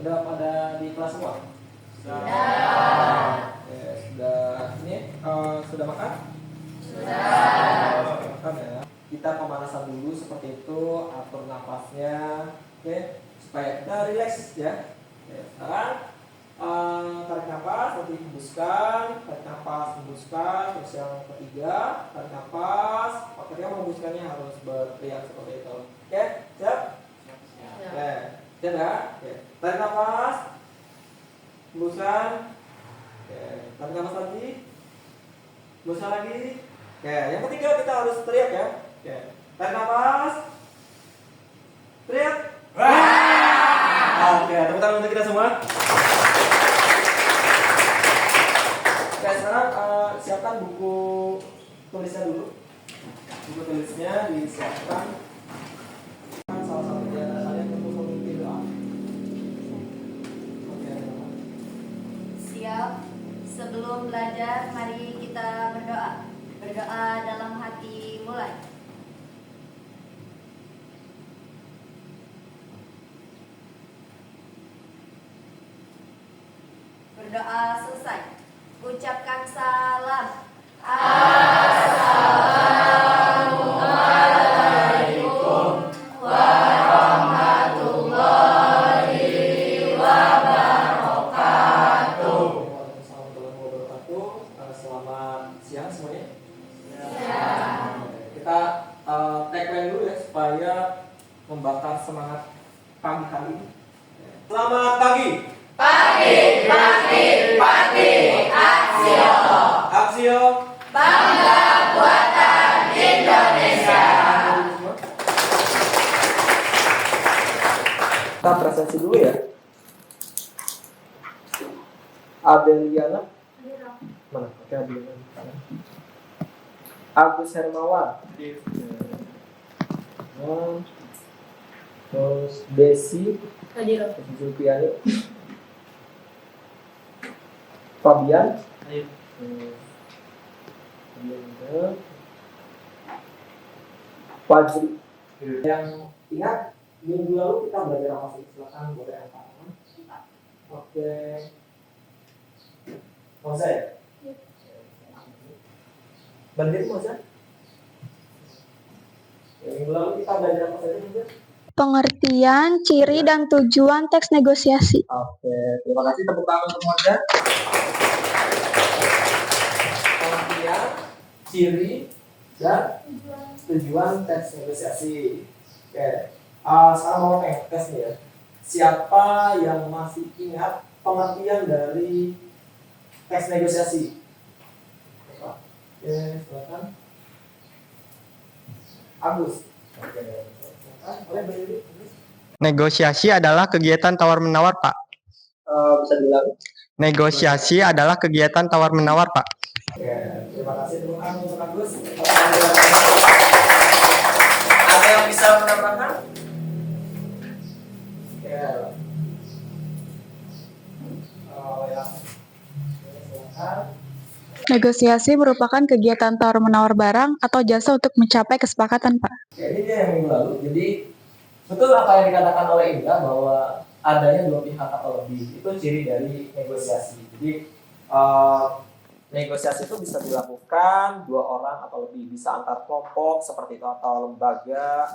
Udah pada di kelas semua? Sudah. Sudah. Ini sudah makan? Sudah. Makan ya. Kita pemanasan dulu seperti itu, atur nafasnya, oke, supaya kita rileks ya. Oke, sekarang tarik nafas, nanti hembuskan, tarik nafas, hembuskan. Terus yang ketiga, tarik nafas. Ketika menghembuskannya harus berteriak seperti itu. Oke, siap? Oke, siap ya? Oke, tarik nafas, hembuskan. Oke, tarik nafas lagi, hembuskan lagi. Oke, yang ketiga kita harus teriak ya. Oke, tarik nafas, teriak. Oke, tepuk tangan untuk kita semua. Oke, sekarang siapkan buku tulisnya dulu. Buku tulisnya disiapkan. Salah satu di antara kalian untuk memimpin doa. Oke. Siap. Sebelum belajar, mari kita berdoa. Berdoa dalam hati mulai. Berdoa selesai. Ucapkan salam. Assalamualaikum warahmatullahi wabarakatuh. Waalaikumsalam warahmatullahi wabarakatuh. Selamat siang semuanya. Ya. Kita tagline dulu ya supaya membakar semangat pagi hari ini. Selamat pagi. Pagi, aksio. Aksio. Bangga buatan Indonesia. Kita presentasi dulu ya. Adeliana. Mana? Oke, Adeliana. Agus Hermawan. Terus Desi. Zulfiani. Fabian. Fajri. Yang ingat minggu lalu kita belajar apa sih? Silakan boleh angkat tangan. Oke. Moza ya? Bandit Moza? Minggu lalu kita belajar apa saja Moza? Pengertian, ciri, dan tujuan teks negosiasi. Oke, terima kasih, tepuk tangan untuk Moza. Pengertian, ciri, dan tujuan teks negosiasi. Oke, sekarang mau tes nih ya. Siapa yang masih ingat pengertian dari teks negosiasi? Oke, silakan. Agus. Oke, silakan. Boleh berdiri. Negosiasi adalah kegiatan tawar-menawar, Pak. Bisa diulang. Negosiasi adalah kegiatan tawar-menawar, Pak. Oke, terima kasih terima kasih untuk Agus. Ada yang bisa menambahkan? Oke. Ya. Silakan. Negosiasi merupakan kegiatan tawar-menawar barang atau jasa untuk mencapai kesepakatan, Pak. Oke, ini dia yang minggu lalu. Jadi betul apa yang dikatakan oleh Indra bahwa adanya dua pihak atau lebih itu ciri dari negosiasi. Jadi negosiasi itu bisa dilakukan dua orang atau lebih, bisa antar kelompok seperti itu atau lembaga.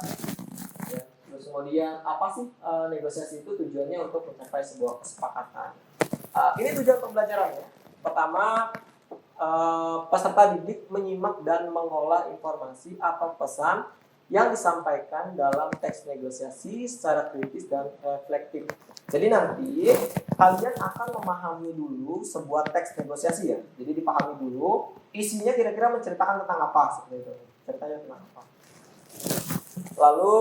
Ya. Terus kemudian apa sih negosiasi itu tujuannya untuk mencapai sebuah kesepakatan. Ini tujuan pembelajarannya. Pertama, peserta didik menyimak dan mengolah informasi atau pesan yang disampaikan dalam teks negosiasi secara kritis dan reflektif. Jadi nanti kalian akan memahami dulu sebuah teks negosiasi ya. Jadi dipahami dulu isinya kira-kira menceritakan tentang apa seperti itu. Ceritanya tentang apa. Lalu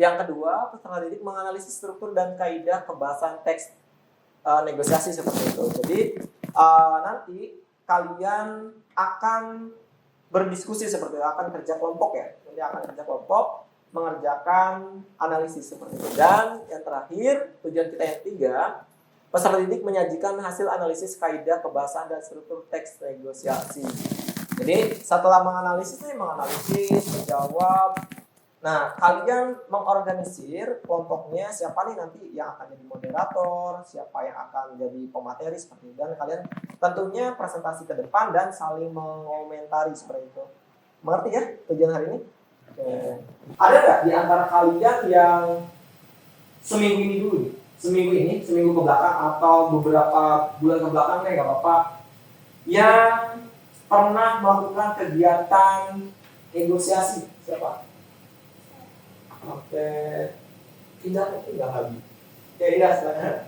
yang kedua, peserta didik menganalisis struktur dan kaidah kebahasan teks negosiasi seperti itu. Jadi nanti kalian akan berdiskusi seperti itu, akan kerja kelompok ya. Nanti akan kerja kelompok, mengerjakan analisis seperti itu. Dan yang terakhir, tujuan kita yang ketiga, peserta didik menyajikan hasil analisis kaidah kebahasan dan struktur teks negosiasi. Jadi setelah menganalisis, menjawab, Nah, kalian mengorganisir kelompoknya siapa nih nanti yang akan jadi moderator, siapa yang akan jadi pemateri seperti itu. Dan kalian tentunya presentasi ke depan dan saling mengomentari seperti itu. Mengerti ya tujuan hari ini? Oke. Ada nggak di antara kalian yang seminggu ini dulu nih? Seminggu ke belakang atau beberapa bulan ke belakang nggak apa-apa, yang pernah melakukan kegiatan negosiasi? Siapa? Oke, Indah lagi. Ya, Indah, silakan.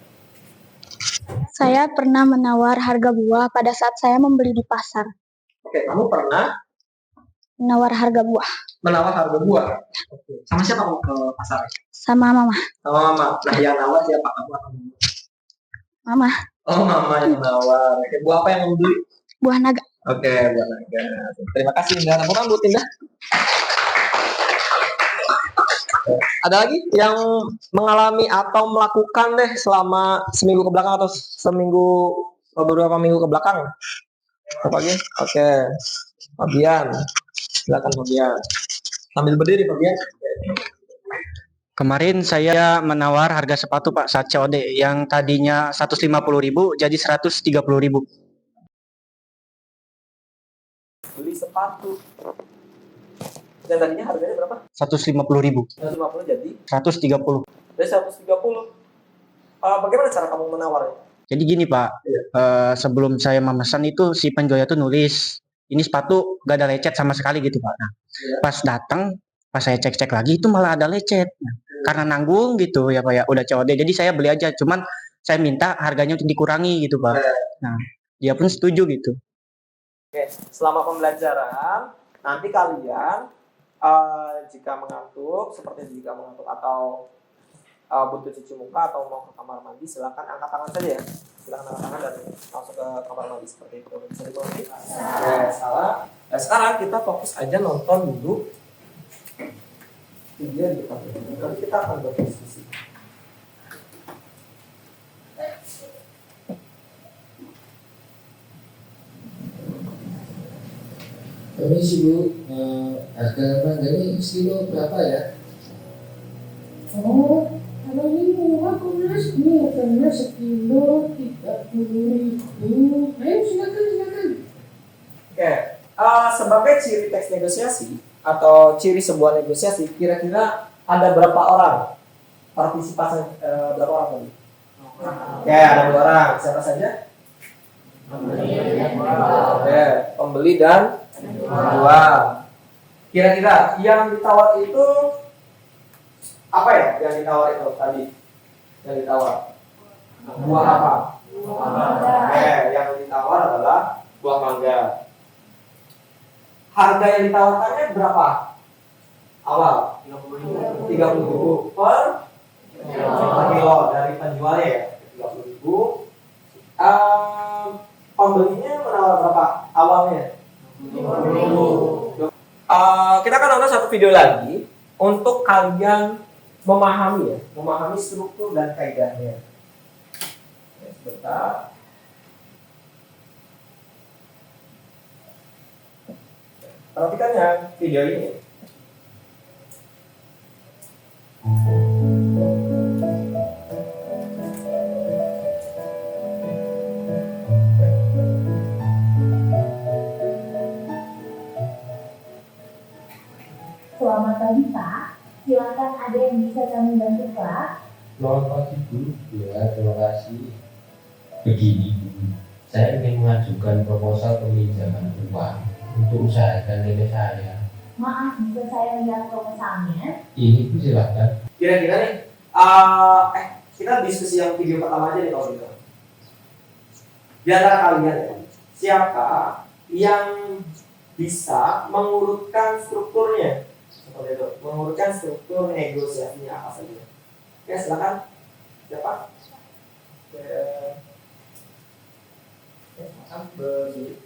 Saya pernah menawar harga buah pada saat saya membeli di pasar. Oke, kamu pernah Menawar harga buah menawar harga buah? Oke. Sama siapa kamu ke pasar? sama mama. Sama mama. Nah, yang nawar siapa? Kamu atau mama? Mama, Oh, mama yang nawar. Oke, buah apa yang kamu beli? buah naga. Oke, buah naga. Terima kasih, Indah. Tepuk tangan buat Indah. Ada lagi yang mengalami atau melakukan deh selama seminggu ke belakang atau beberapa minggu ke belakang? Apa lagi? Oke, Fabian, silakan Fabian. Sambil berdiri Fabian. Kemarin saya menawar harga sepatu Pak saat COD yang tadinya 150.000 jadi 130.000. Beli sepatu. Dan tadinya harganya berapa? 150.000. 150 jadi 130. dari 130. Bagaimana cara kamu menawarnya? Jadi gini Pak, sebelum saya memesan itu si penjualnya tuh nulis ini sepatu gak ada lecet sama sekali gitu Pak. Nah, pas datang, pas saya cek-cek lagi itu malah ada lecet. Nah, karena nanggung gitu ya Pak ya, udah COD. Jadi saya beli aja, cuman saya minta harganya untuk dikurangi gitu Pak. Nah, dia pun setuju gitu. Oke, selama pembelajaran nanti kalian jika mengantuk atau butuh cuci muka atau mau ke kamar mandi, silakan angkat tangan saja ya. Silakan angkat tangan dan langsung ke kamar mandi seperti itu. Bisa dimengerti? Oke, salah. Nah, sekarang kita fokus aja nonton dulu video di depan. Nanti kita akan berdiskusi. Permisi Bu, harga mangga ini sekilo berapa ya? Oh, kalau ini murah kok Mas, ini harganya sekilo 30.000. Ayo silakan. Oke, sebagai ciri teks negosiasi atau ciri sebuah negosiasi, kira-kira ada berapa orang partisipasi? Berapa orang tadi? Oke, ada 2 orang. Siapa saja? Oke, pembeli dan penjual. Kira-kira yang ditawar itu apa ya? Yang ditawar itu tadi? Yang ditawar buah apa? Oke, yang ditawar adalah buah mangga. Harga yang ditawarkannya berapa? Awal 30.000 per kilo dari penjualnya ya. 30.000. Pembelinya menawar berapa awalnya? 50.000. Kita akan nonton satu video lagi untuk kalian memahami struktur dan kaidahnya. Sebentar. Perhatikan ya video ini. Selamat pagi Pak, silakan ada yang bisa kami bantu Pak? Selamat pagi Bu, ya terima kasih. Begini Bu, saya ingin mengajukan proposal peminjaman uang untuk usaha dan nenek saya. Maaf, bisa saya lihat proposalnya? Ini Bu silakan. Kira-kira nih, kita diskusi yang video pertama aja nih kalau gitu. Di antara kalian ya, siapa yang bisa mengurutkan strukturnya? Seperti itu, mengurutkan struktur negosiasinya apa saja. Oke, silakan. Siapa? Oke, silakan berdiri.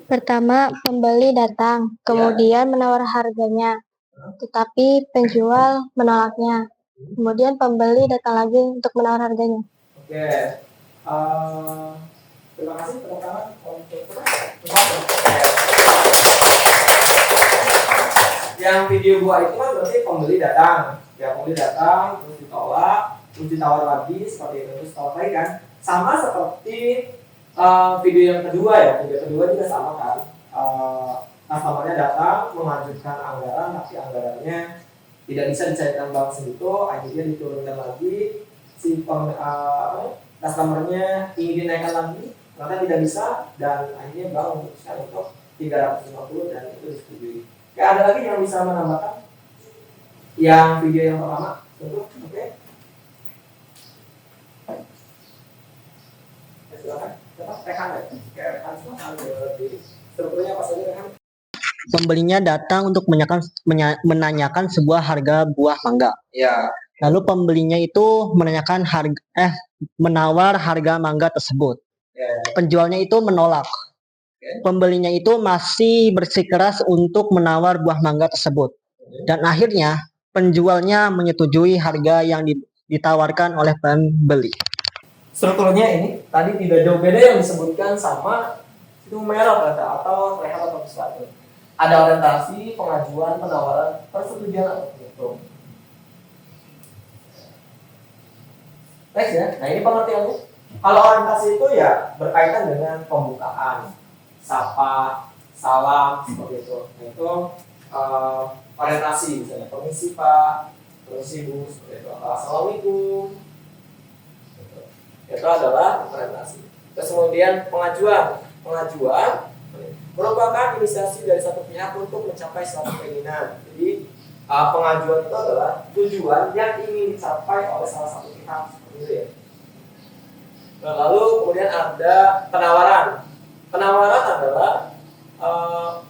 Pertama, pembeli datang, kemudian menawar harganya, tetapi penjual menolaknya. Kemudian pembeli datang lagi untuk menawar harganya. Oke, terima kasih teman-teman. Yang video 2 itu kan berarti pembeli datang. Ya, pembeli datang, terus ditolak, terus ditawar lagi, seperti itu. Terus tolak lagi kan. Sama seperti video yang kedua ya. Video kedua juga sama kan. Customer-nya datang, mengajukan anggaran, tapi anggarannya tidak bisa dicairkan bank segitu, akhirnya diturunkan lagi. Si customer-nya ingin dinaikkan lagi, ternyata tidak bisa, dan akhirnya bank memutuskan untuk 350 dan itu disetujui. Oke, ada lagi yang bisa menambahkan? Yang video yang pertama, oke? Ya, silakan. Rekan ya, rekan silakan berdiri. Strukturnya apa saja rekan? Pembelinya datang untuk menanyakan sebuah harga buah mangga. Ya. Lalu pembelinya itu menawar harga mangga tersebut. Ya. Penjualnya itu menolak. Pembelinya itu masih bersikeras untuk menawar buah mangga tersebut. Dan akhirnya penjualnya menyetujui harga yang ditawarkan oleh pembeli. Strukturnya ini tadi tidak jauh beda yang disebutkan sama itu merah atau rehat atau sesuatu. Ada orientasi, pengajuan, penawaran, persetujuan atau gitu. Next ya. Nah ini pengertiannya. Kalau orientasi itu ya berkaitan dengan pembukaan, sapa, salam seperti itu. Nah, itu orientasi misalnya permisi Pak, permisi Bu seperti itu. Assalamualaikum. Gitu. Itu adalah orientasi. Terus kemudian pengajuan merupakan inisiasi dari satu pihak untuk mencapai suatu keinginan. Jadi pengajuan itu adalah tujuan yang ingin dicapai oleh salah satu pihak seperti itu ya. Nah, lalu kemudian ada penawaran. Penawaran adalah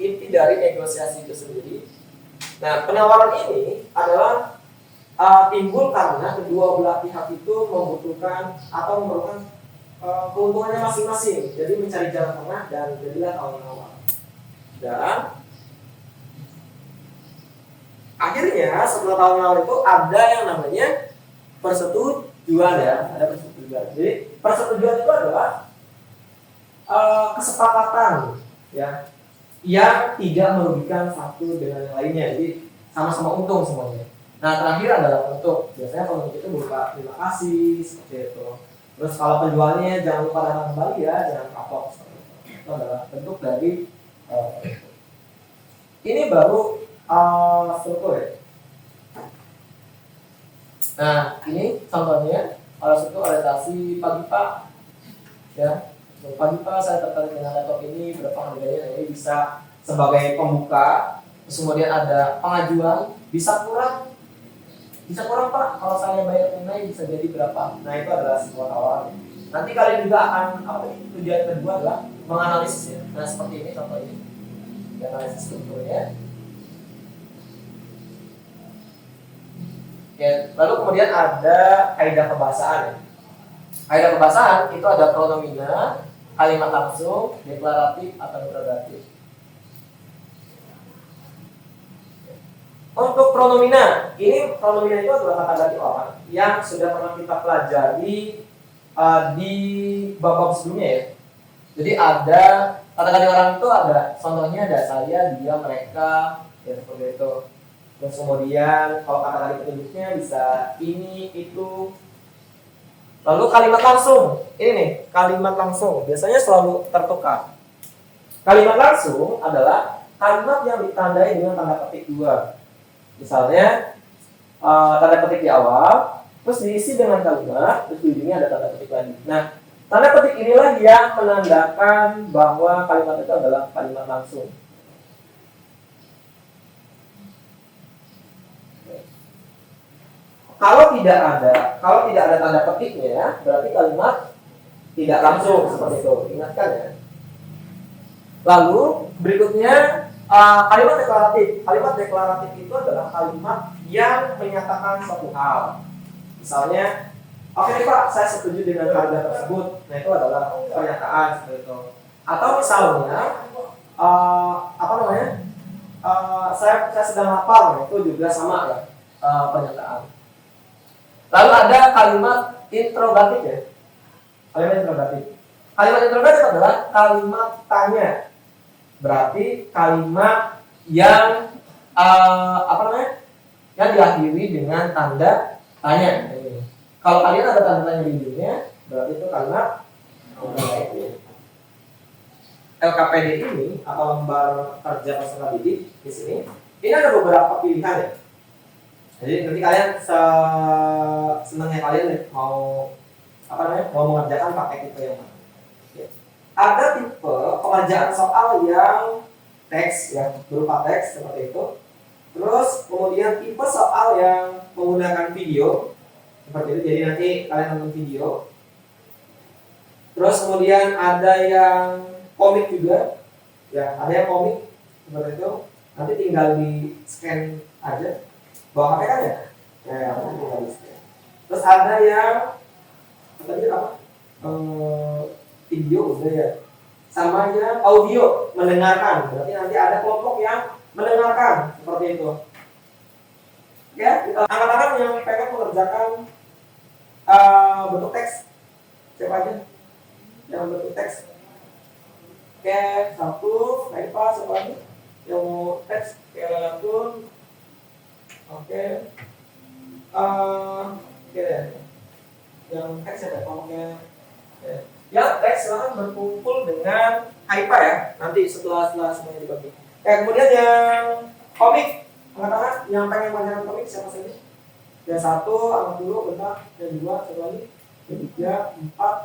inti dari negosiasi itu sendiri. Nah, penawaran ini adalah timbul karena kedua belah pihak itu membutuhkan atau memerlukan keuntungannya masing-masing. Jadi mencari jalan tengah dan jadilah tawar-menawar. Dan akhirnya setelah tawar-menawar itu ada yang namanya persetujuan ya, ada persetujuan. Jadi persetujuan itu adalah kesepakatan ya yang tidak merugikan satu dengan yang lainnya. Jadi sama-sama untung semuanya. Nah terakhir adalah penutup. Biasanya penutup itu berupa terima kasih seperti itu. Terus kalau penjualnya jangan lupa datang kembali ya, jangan kapok seperti itu. Itu adalah bentuk dari ini baru struktur ya. Nah ini contohnya kalau struktur orientasi pagi Pak ya. Pagi Pak saya tertarik dengan laptop ini, berapa harganya? Ini bisa sebagai pembuka. Terus kemudian ada pengajuan, bisa kurang Pak, kalau saya bayar tunai bisa jadi berapa? Nah itu adalah sebuah tawaran. Nanti kalian juga akan tujuan kedua adalah menganalisis ya. Nah seperti ini contoh ini, analisis strukturnya. Ya, lalu kemudian ada kaidah kebahasaan ya. Kaidah kebahasaan itu ada pronomina, kalimat langsung, deklaratif atau interrogatif. Untuk pronomina, ini pronomina itu adalah kata ganti orang yang sudah pernah kita pelajari di bab-bab sebelumnya ya. Jadi ada kata ganti orang itu ada, contohnya ada saya, dia, mereka, ya seperti itu. Terus kemudian kalau kata ganti penduduknya bisa ini, itu. Lalu kalimat langsung, ini nih kalimat langsung biasanya selalu tertukar. Kalimat langsung adalah kalimat yang ditandai dengan tanda petik dua. Misalnya tanda petik di awal, terus diisi dengan kalimat, terus di ujungnya ada tanda petik lagi. Nah, tanda petik inilah yang menandakan bahwa kalimat itu adalah kalimat langsung. Kalau tidak ada tanda petiknya, berarti kalimat tidak langsung seperti itu. Ingatkan ya. Lalu berikutnya kalimat deklaratif. Kalimat deklaratif itu adalah kalimat yang menyatakan suatu hal. Misalnya, oke Pak, saya setuju dengan harga tersebut. Nah itu adalah pernyataan seperti itu. Atau misalnya, saya sedang lapar. Nah, itu juga sama ya pernyataan. Lalu ada kalimat interrogatif ya. Kalimat interrogatif. Kalimat interrogatif adalah kalimat tanya. Berarti kalimat yang apa namanya? Yang diakhiri dengan tanda tanya. Ini. Kalau kalian ada tanda tanya di ujungnya, berarti itu kalimat LKPD ini atau lembar kerja peserta didik di sini. Ini ada beberapa pilihan ya. Jadi nanti kalian senangnya kalian mau apa namanya? Mau mengerjakan pakai tipe yang mana? Ya. Ada tipe pengerjaan soal yang teks ya, berupa teks seperti itu. Terus kemudian tipe soal yang menggunakan video seperti itu. Jadi nanti kalian nonton video. Terus kemudian ada yang komik juga, ya ada yang komik seperti itu. Nanti tinggal di scan aja, bawa HP kan ya? Ya, tinggal di scan. Terus ada yang tadi apa? Video udah ya. Sama yang audio mendengarkan. Berarti nanti ada kelompok yang mendengarkan seperti itu. Ya, anak-anak yang pengen mengerjakan bentuk teks siapa aja? Yang bentuk teks. Oke, satu, Naipa, siapa lagi? Yang mau teks, Kelatun. Oke. Oke deh. Yang teks ya, kelompoknya. Yang teks silahkan berkumpul dengan Naipa ya. Nanti setelah semuanya dibagi. Kemudian yang komik, anak-anak yang pengen mengerjakan komik siapa saja? Yang satu, angkat dulu, bentar. Yang dua, satu lagi. Yang tiga, empat.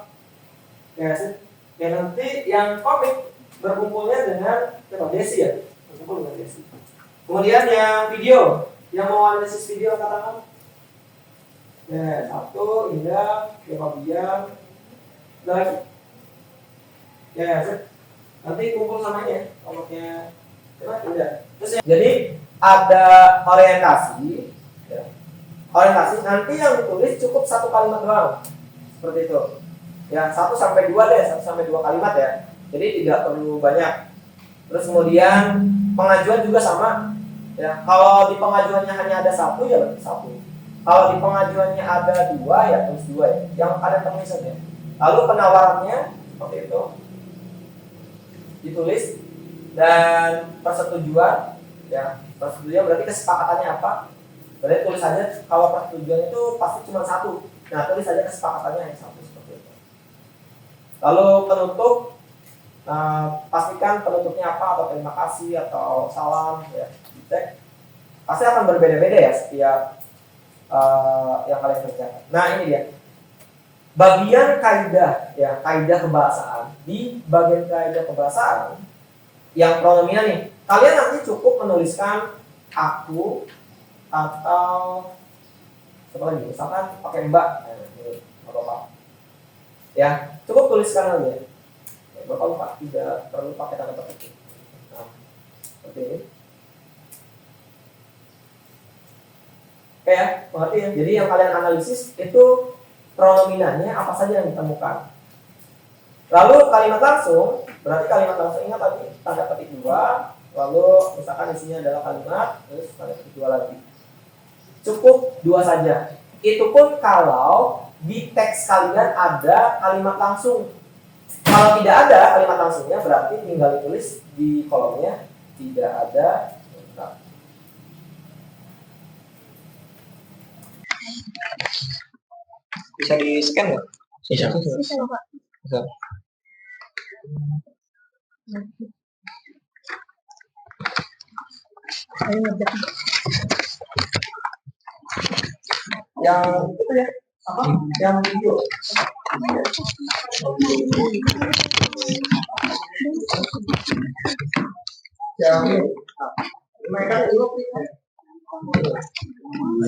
Ya nanti yang komik berkumpulnya dengan Desi ya, berkumpul dengan Desi. Kemudian yang video, yang mau analisis video katakan, ya satu, Indah, Fabian, udah lagi. Ya, nanti kumpul samanya, kelompoknya, Indah. Terus jadi ada orientasi, ya. Orientasi nanti yang ditulis cukup satu kalimat doang, seperti itu. Ya 1 sampai 2 deh, 1 sampai 2 kalimat ya. Jadi tidak perlu banyak. Terus kemudian pengajuan juga sama. Ya, kalau di pengajuannya hanya ada 1 ya berarti 1. Kalau di pengajuannya ada 2 ya tulis 2 ya. Yang kalian temuin saja. Lalu penawarannya seperti itu. Ditulis dan persetujuan ya. Persetujuan berarti kesepakatannya apa? Berarti tulis saja kalau persetujuan itu pasti cuma 1. Nah, tulis saja kesepakatannya yang 1 seperti itu. Lalu penutup, pastikan penutupnya apa, atau terima kasih atau salam ya, cek. Pasti akan berbeda-beda ya setiap yang kalian kerjakan. Nah ini dia bagian kaidah ya, kaidah kebahasaan. Di bagian kaidah kebahasaan yang pronominal nih, kalian nanti cukup menuliskan aku atau apa lagi, misalkan pakai mbak, bapak ya, cukup tuliskan aja. Bapak lupa, tidak perlu pakai tanda petik. Nah, seperti ini. Oke ya, mengerti ya. Jadi yang kalian analisis itu pronominalnya apa saja yang ditemukan. Lalu kalimat langsung, berarti kalimat langsung ingat tadi tanda petik 2, lalu misalkan isinya adalah kalimat, terus tanda petik 2 lagi. Cukup 2 saja. Itu pun kalau di teks kalian ada kalimat langsung. Kalau tidak ada kalimat langsungnya berarti tinggal ditulis di kolomnya tidak ada. Bisa di scan nggak? Bisa. Bisa. Yang itu ya, apa? Yang video. Yang ini. Mereka itu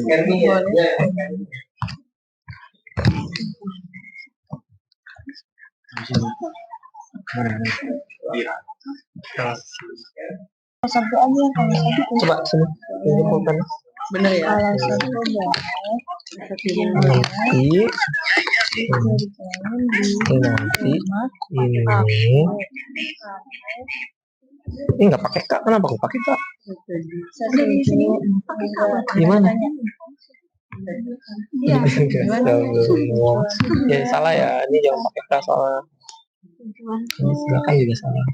scan ini ya. Satu aja yang kalau satu Coba sini. Kumpulkan. Bener ya? kalau satu boleh Ini nggak pakai kak, kenapa aku pakai kak? Gimana? Iya. Ya salah ya, ini jangan pakai kak soalnya. Ini belakang juga salah.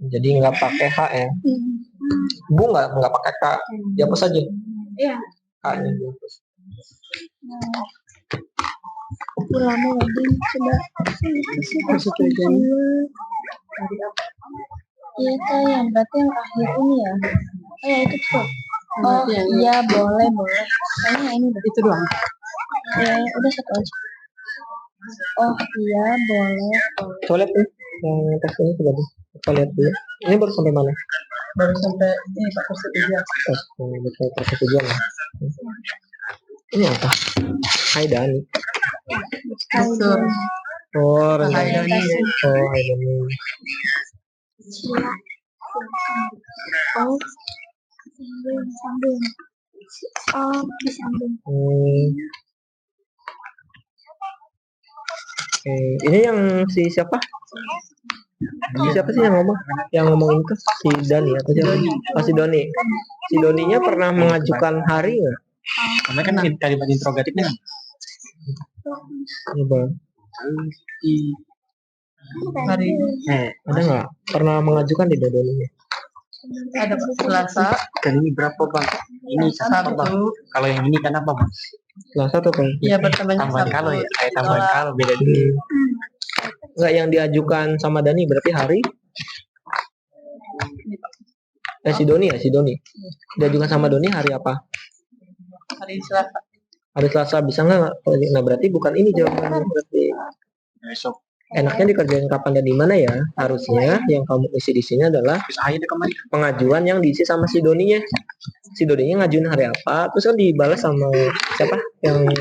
Jadi nggak pakai H ya. Bu nggak pakai K. Dihapus saja. Iya. K-nya dihapus. Lama lagi coba. Iya sayang, berarti yang akhir ini ya. Oh ya itu tuh. Oh iya boleh. Kayaknya ini deh. Itu doang. Ya udah satu aja. Oh iya boleh. Coba lihat tuh yang tes ini coba deh. Kita lihat dulu. Ini baru sampai mana? Baru sampai ini Pak persetujuan. Betul persetujuan ya. Ini apa? Hai Dani. Betul. Oh, Hai Dani. Oh, Hai Dani. Sila. Oh sambung. Oh disambung. Ini yang si siapa? Siapa sih yang ngomong? Yang ngomong itu si Dani atau siapa? Oh, si Doni. Si Doninya pernah mengajukan hari nggak? Karena kan kalimat interrogatifnya Coba. Hari Ada nggak? Pernah mengajukan di Doninya? ada Selasa, dan ini berapa bang? Ini apa bang? Sabtu. Kalau yang ini kan apa bang? Selasa tuh kan? Iya bertemannya Tambahan Sabtu. kalau ya, kayak tambahan kalau beda dulu. Nggak, yang diajukan sama Dani berarti hari? Si Doni ya, si Doni. Diajukan sama Doni hari apa? Hari Selasa. Hari Selasa bisa nggak? Nah berarti bukan ini jawabannya. Berarti Besok. enaknya dikerjain kapan dan di mana ya? Harusnya yang kamu isi di sini adalah Bisa aja deh kemarin. pengajuan yang diisi sama si Doninya. Si Doninya ngajuin hari apa, terus kan dibalas sama siapa? Yang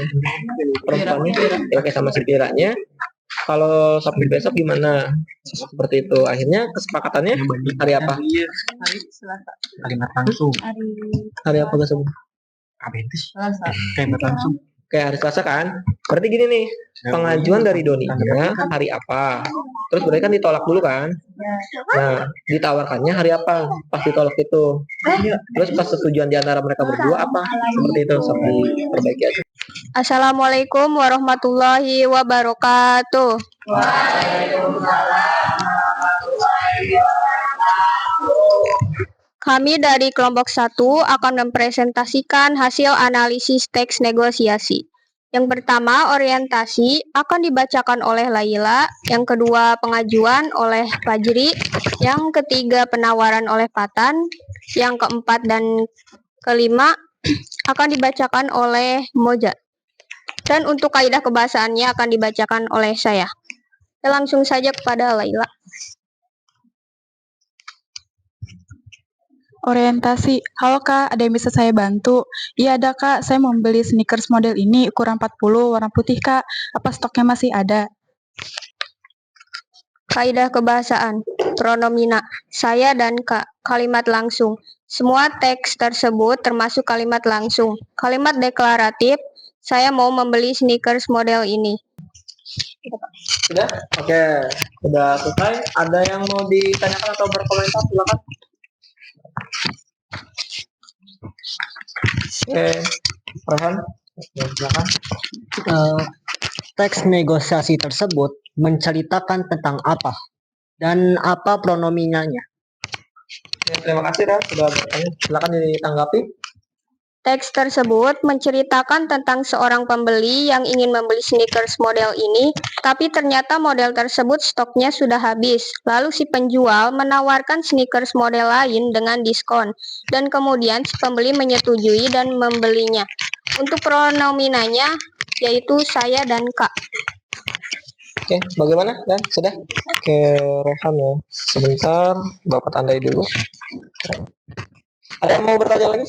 perempuannya, ya kayak sama si Piranya. Kalau Sabtu besok gimana? Seperti itu. Akhirnya kesepakatannya hari apa? Hari Selasa. Kalimat langsung. Hari apa kesebut? Apa itu sih? Selasa. Kalimat langsung. Kayak hari Selasa kan? Berarti gini nih, pengajuan dari Doninya hari apa? Terus berarti kan ditolak dulu kan? Nah, ditawarkannya hari apa? Pas ditolak itu. Terus pas setujuan di antara mereka berdua apa? Seperti itu, sampai perbaiki aja. Assalamualaikum warahmatullahi wabarakatuh. Kami dari kelompok 1 akan mempresentasikan hasil analisis teks negosiasi. Yang pertama, orientasi akan dibacakan oleh Laila. Yang kedua, pengajuan oleh Fajri. Yang ketiga, penawaran oleh Patan. Yang keempat dan kelima akan dibacakan oleh Moja. Dan untuk kaidah kebahasaannya akan dibacakan oleh saya. Kita langsung saja kepada Laila. Orientasi. Halo Kak, ada yang bisa saya bantu? Iya ada Kak, saya mau beli sneakers model ini ukuran 40 warna putih Kak. Apa stoknya masih ada? Kaidah kebahasaan. Pronomina. Saya dan Kak. Kalimat langsung. Semua teks tersebut termasuk kalimat langsung. Kalimat deklaratif. Saya mau membeli sneakers model ini. Sudah? Oke, sudah selesai. Ada yang mau ditanyakan atau berkomentar? Silakan. Oke, Rehan, silakan. Teks negosiasi tersebut menceritakan tentang apa dan apa pronominanya. Ya, terima kasih Ran sudah bertanya. Silakan ditanggapi. Teks tersebut menceritakan tentang seorang pembeli yang ingin membeli sneakers model ini, tapi ternyata model tersebut stoknya sudah habis. Lalu si penjual menawarkan sneakers model lain dengan diskon, dan kemudian si pembeli menyetujui dan membelinya. Untuk pronominanya yaitu saya dan Kak. Oke, bagaimana? Dan sudah? Oke, Rehan ya. Sebentar, Bapak tandai dulu. Ada yang mau bertanya lagi?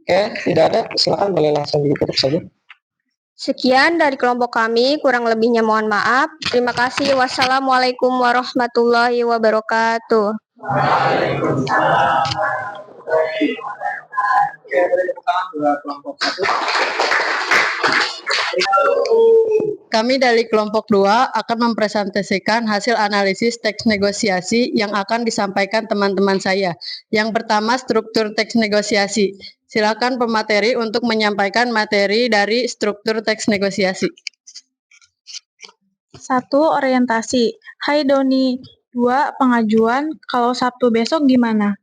Oke, tidak ada. Silakan boleh langsung ditutup saja. Sekian dari kelompok kami, kurang lebihnya mohon maaf. Terima kasih. Wassalamualaikum warahmatullahi wabarakatuh. Oke, beri tepuk tangan buat kelompok 1. Kami dari kelompok 2 akan mempresentasikan hasil analisis teks negosiasi yang akan disampaikan teman-teman saya. Yang pertama, struktur teks negosiasi. Silakan pemateri untuk menyampaikan materi dari struktur teks negosiasi. 1. Orientasi. Hai Doni, 2. Pengajuan. Kalau Sabtu besok gimana?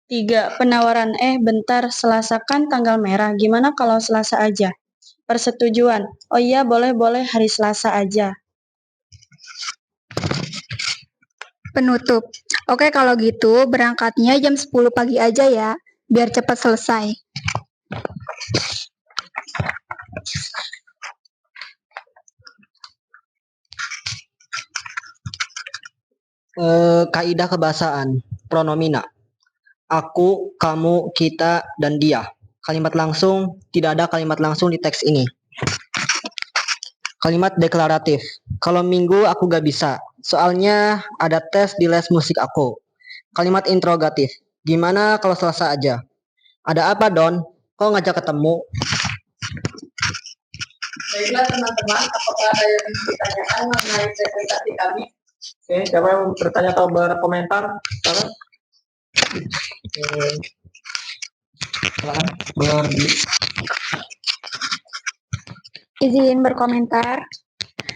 3. Penawaran. Bentar, Selasa kan tanggal merah. Gimana kalau Selasa aja? Persetujuan. Oh iya, boleh hari Selasa aja. Penutup. Oke, kalau gitu berangkatnya jam 10 pagi aja ya, biar cepat selesai. Kaidah kebahasaan. Pronomina. Aku, kamu, kita, dan dia. Kalimat langsung. Tidak ada kalimat langsung di teks ini. Kalimat deklaratif. Kalau minggu aku gak bisa. Soalnya ada tes di les musik aku. Kalimat interrogatif. Gimana kalau Selasa aja? Ada apa, Don? Kok ngajak ketemu? Baiklah teman-teman, apakah ada yang ingin ditanyakan mengenai presentasi kami? Oke, siapa yang bertanya atau berkomentar? Silakan. Izin berkomentar.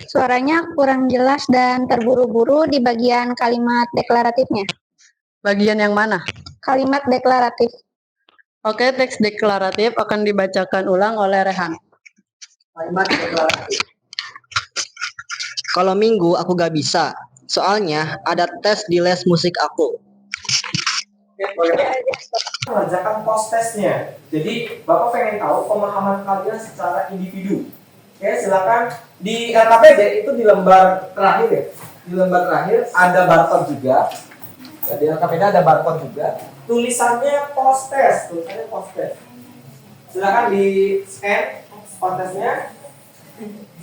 Suaranya kurang jelas dan terburu-buru di bagian kalimat deklaratifnya. Bagian yang mana? Kalimat deklaratif. Oke, teks deklaratif akan dibacakan ulang oleh Rehan. Kalimat deklaratif. Kalau minggu aku gak bisa. Soalnya ada tes di les musik aku. Oke, boleh. Mengerjakan post testnya. Jadi Bapak pengen tahu pemahaman kalian secara individu. Oke, silakan di LKPD itu di lembar terakhir ya. Di lembar terakhir ada barcode juga. Ya, di LKPD ada barcode juga. Tulisannya post test, Silakan di scan post testnya.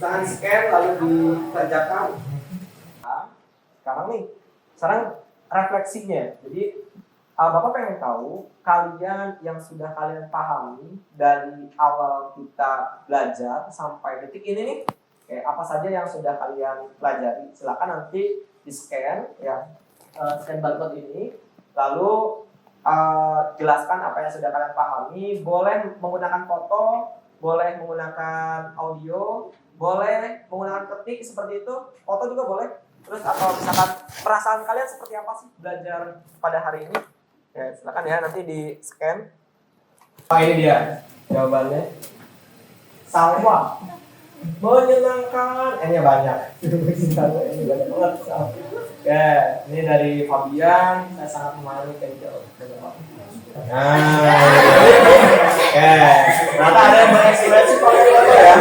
Silakan scan lalu dikerjakan. Sekarang refleksinya. Jadi Bapak pengen tahu kalian yang sudah kalian pahami dari awal kita belajar sampai detik ini nih, apa saja yang sudah kalian pelajari. Silakan nanti di scan ya, scan barcode ini, lalu jelaskan apa yang sudah kalian pahami. Boleh menggunakan foto, boleh menggunakan audio, boleh menggunakan ketik seperti itu, foto juga boleh. Terus atau misalkan perasaan kalian seperti apa sih belajar pada hari ini? Ya, silakan ya nanti di scan. Ini dia jawabannya. Salwa menyenangkan. N-nya banyak. Ini banyak banget. Ya, ini dari Fabian. Saya sangat memahami Kenjo. Nah, ternyata ada yang berekspresi pakai foto ya.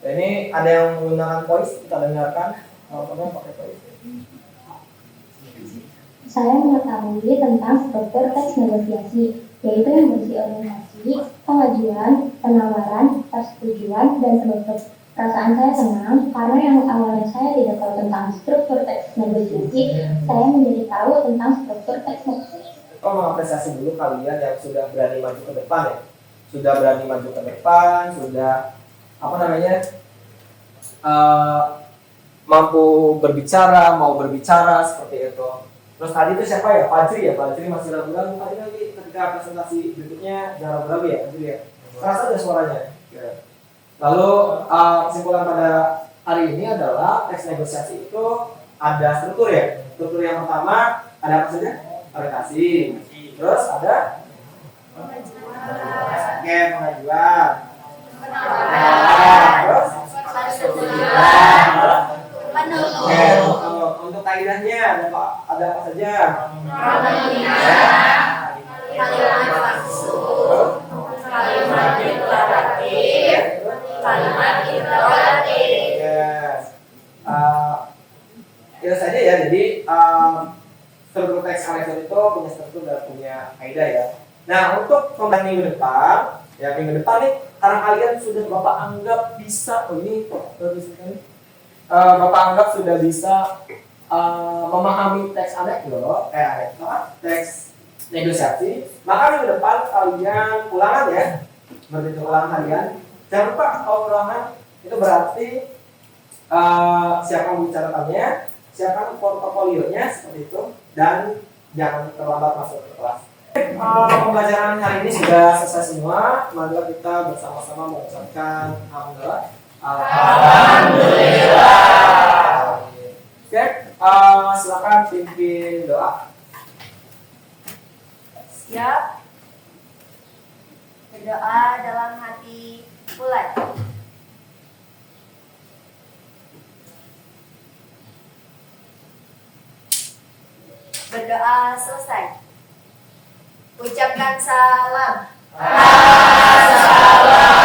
Ini ada yang menggunakan voice, kita dengarkan. Kalau pakai voice. Saya mengetahui tentang struktur teks negosiasi, yaitu yang berisi orientasi, pengajuan, penawaran, persetujuan, dan penutup. Perasaan saya senang karena yang awalnya saya tidak tahu tentang struktur teks negosiasi, saya menjadi tahu tentang struktur teks negosiasi. Mengapresiasi dulu kalian yang sudah berani maju ke depan ya, sudah berani maju ke depan, sudah mampu berbicara, mau berbicara seperti itu. Terus tadi itu siapa ya? Fajri ya? Fajri masih ragu-ragu. Tadi lagi ketika presentasi berikutnya jangan ragu-ragu ya, Fajri ya. Keras aja suaranya. Ya. Lalu kesimpulan pada hari ini adalah teks negosiasi itu ada struktur ya. Struktur yang pertama ada apa saja? Orientasi. Terus ada pengajuan. Terus untuk kaidahnya ada apa saja? Kalimat langsung, kalimat deklaratif, kalimat interrogatif. Itu saja ya. Jadi struktur teks Alexander itu punya struktur dan punya kaidah ya. Nah, untuk minggu depan nih, karena kalian sudah Bapak anggap bisa, Bapak anggap sudah bisa memahami teks teks negosiasi, maka minggu depan kalian ulangan ya, seperti ulangan kalian. Jangan lupa kalau ulangan itu berarti siapkan catatannya, siapkan portofolionya seperti itu, dan jangan terlambat masuk ke kelas. Pembelajaran hari ini sudah selesai semua. Mari kita bersama-sama mengucapkan alhamdulillah. Alhamdulillah. Oke, silakan pimpin doa. Siap. Berdoa dalam hati mulai. Berdoa selesai. Ucapkan salam. Assalam.